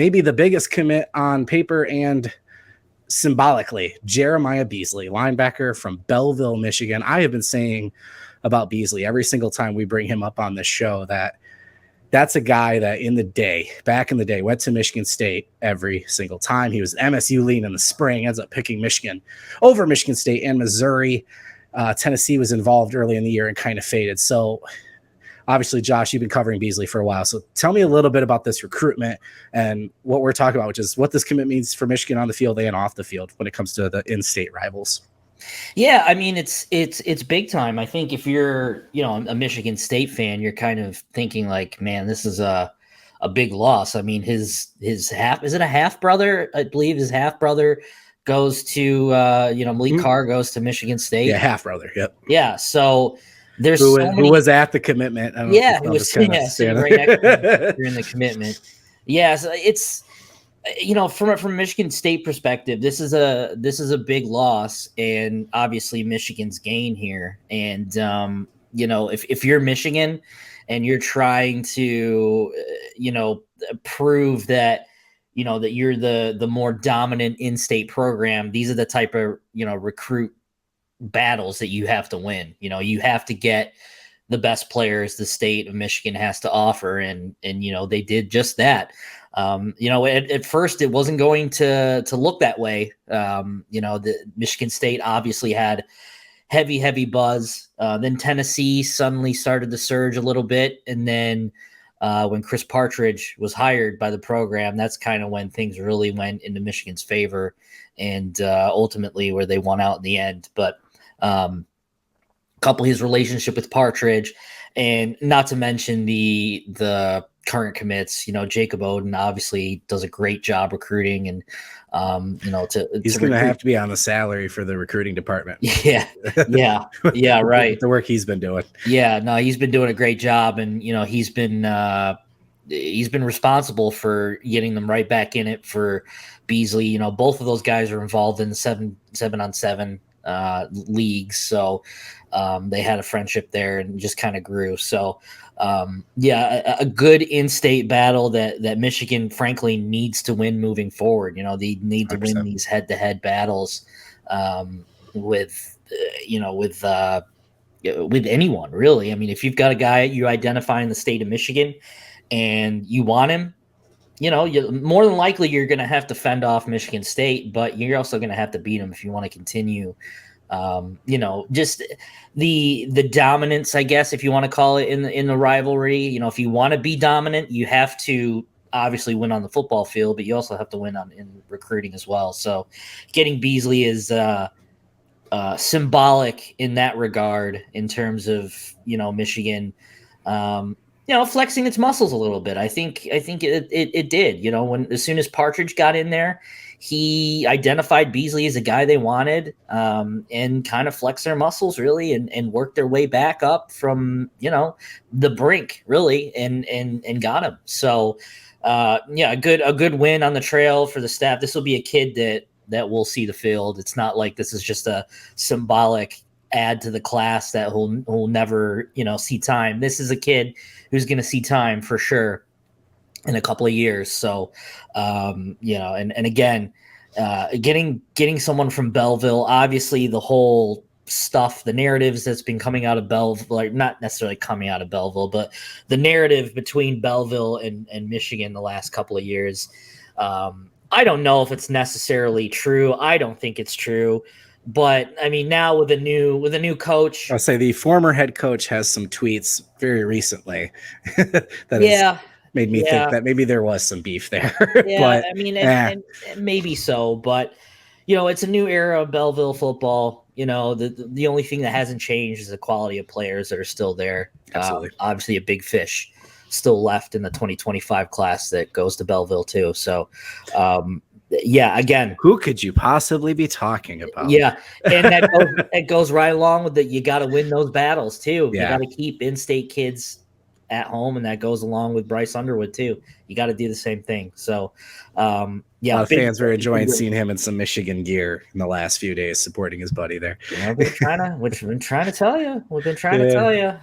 maybe the biggest commit on paper and symbolically, Jeremiah Beasley, linebacker from Belleville, Michigan. I have been saying about Beasley every single time we bring him up on this show that that's a guy that back in the day, went to Michigan State every single time. He was MSU lean in the spring, ends up picking Michigan over Michigan State and Missouri. Tennessee was involved early in the year and kind of faded. So obviously, Josh, you've been covering Beasley for a while. So tell me a little bit about this recruitment and what we're talking about, which is what this commit means for Michigan on the field and off the field when it comes to the in-state rivals. Yeah, I mean, it's big time. I think if you're, a Michigan State fan, you're kind of thinking like, man, this is a big loss. I mean, his half, is it a half brother? I believe his half brother goes to, Malik Carr goes to Michigan State. Yeah, half brother. Yep. Yeah. So there's who was at the commitment. Who was sitting right next to him during the commitment. Yeah. So it's, from a Michigan State perspective, this is a big loss, and obviously Michigan's gain here. And if you're Michigan and you're trying to prove that that you're the more dominant in-state program, these are the type of recruit battles that you have to win. You have to get the best players the state of Michigan has to offer, and they did just that. At first it wasn't going to look that way. The Michigan State obviously had heavy buzz. Then Tennessee suddenly started to surge a little bit. And then when Chris Partridge was hired by the program, that's kind of when things really went into Michigan's favor, and ultimately where they won out in the end. But couple his relationship with Partridge, and not to mention the current commits, Jacob Oden obviously does a great job recruiting, and he's going to have to be on the salary for the recruiting department. Yeah, right. The work he's been doing. Yeah, no, he's been doing a great job, and he's been responsible for getting them right back in it for Beasley. Both of those guys are involved in the 7-on-7 leagues, so they had a friendship there and just kind of grew. So a good in-state battle that Michigan frankly needs to win moving forward. They need to 100%. Win these head-to-head battles with anyone really. I mean, if you've got a guy you identify in the state of Michigan and you want him, more than likely you're going to have to fend off Michigan State, but you're also going to have to beat them if you want to continue. Just the dominance, I guess, if you want to call it in the rivalry. If you want to be dominant, you have to obviously win on the football field, but you also have to win in recruiting as well. So getting Beasley is symbolic in that regard, in terms of Michigan flexing its muscles a little bit. I think it did. As soon as Partridge got in there, he identified Beasley as a guy they wanted, and kind of flexed their muscles really, and worked their way back up from the brink really, and got him. So a good win on the trail for the staff. This will be a kid that will see the field. It's not like this is just a symbolic add to the class that will never see time. This is a kid who's going to see time for sure in a couple of years. So, and again, getting someone from Belleville, obviously the whole stuff, the narratives that's been coming out of Belleville, like not necessarily coming out of Belleville, but the narrative between Belleville and Michigan the last couple of years. I don't know if it's necessarily true. I don't think it's true. But I mean, now with a new coach, I'll say the former head coach has some tweets very recently that made me think that maybe there was some beef there. Yeah, but, I mean, and maybe so, but it's a new era of Belleville football. The only thing that hasn't changed is the quality of players that are still there. Absolutely. Obviously, a big fish still left in the 2025 class that goes to Belleville too. So, again, who could you possibly be talking about? Yeah, and that goes right along with that. You got to win those battles too. Yeah. You got to keep in-state kids at home, and that goes along with Bryce Underwood too. You got to do the same thing. So, a lot of fans were enjoying seeing him in some Michigan gear in the last few days, supporting his buddy there. We've been trying to tell you.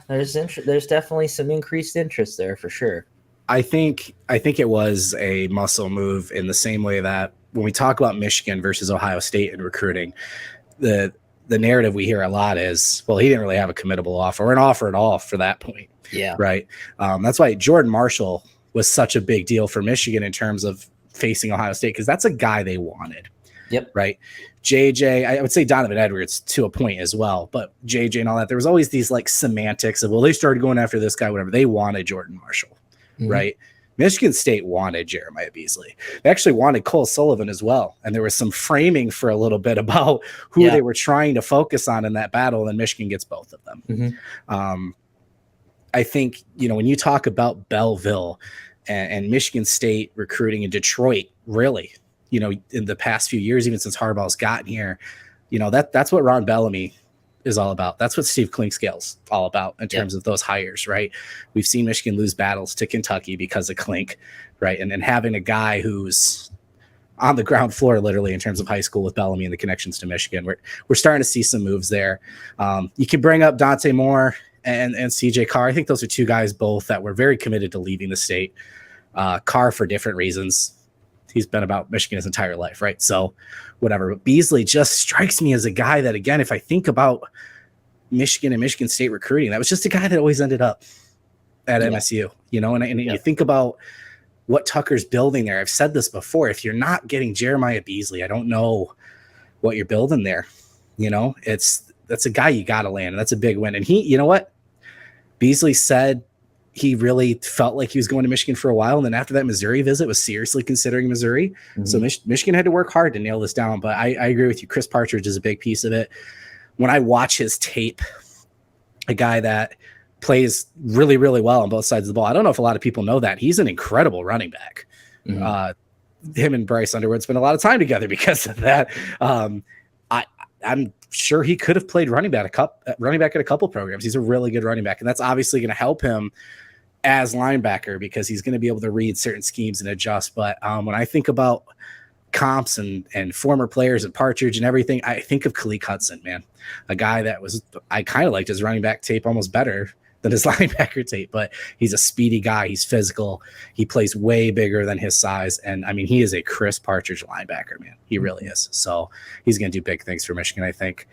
There's definitely some increased interest there for sure. I think it was a muscle move in the same way that when we talk about Michigan versus Ohio State in recruiting, the narrative we hear a lot is, well, he didn't really have a committable offer or an offer at all for that point. Yeah. Right. That's why Jordan Marshall was such a big deal for Michigan in terms of facing Ohio State, because that's a guy they wanted. Yep. Right. JJ, I would say Donovan Edwards to a point as well, but JJ and all that, there was always these like semantics of, well, they started going after this guy, whatever. They wanted Jordan Marshall. Mm-hmm. Right. Michigan State wanted Jeremiah Beasley. They actually wanted Cole Sullivan as well. And there was some framing for a little bit about who they were trying to focus on in that battle. And Michigan gets both of them. Mm-hmm. I think, when you talk about Belleville and Michigan State recruiting in Detroit, really, in the past few years, even since Harbaugh's gotten here, that's what Ron Bellamy is all about. That's what Steve Clinkscale's all about in terms of those hires, right? We've seen Michigan lose battles to Kentucky because of Klink, right? And then having a guy who's on the ground floor, literally, in terms of high school with Bellamy and the connections to Michigan, we're starting to see some moves there. You can bring up Dante Moore and CJ Carr. I think those are two guys both that were very committed to leaving the state. Carr for different reasons. He's been about Michigan his entire life, right? So whatever. But Beasley just strikes me as a guy that, again, if I think about Michigan and Michigan State recruiting, that was just a guy that always ended up at MSU, and you think about what Tucker's building there. I've said this before. If you're not getting Jeremiah Beasley, I don't know what you're building there. That's a guy you got to land, and that's a big win. And he, Beasley said he really felt like he was going to Michigan for a while. And then after that Missouri visit, was seriously considering Missouri. Mm-hmm. So Michigan had to work hard to nail this down. But I agree with you. Chris Partridge is a big piece of it. When I watch his tape, a guy that plays really, really well on both sides of the ball. I don't know if a lot of people know that. He's an incredible running back. Mm-hmm. Him and Bryce Underwood spent a lot of time together because of that. I'm sure he could have played running back at a couple programs. He's a really good running back, and that's obviously going to help him as linebacker because he's going to be able to read certain schemes and adjust. But when I think about comps and former players and Partridge and everything, I think of Khaleke Hudson, man, a guy that I kind of liked his running back tape almost better than his linebacker tape, but he's a speedy guy. He's physical. He plays way bigger than his size. And I mean, he is a Chris Partridge linebacker, man. He really is. So he's going to do big things for Michigan, I think.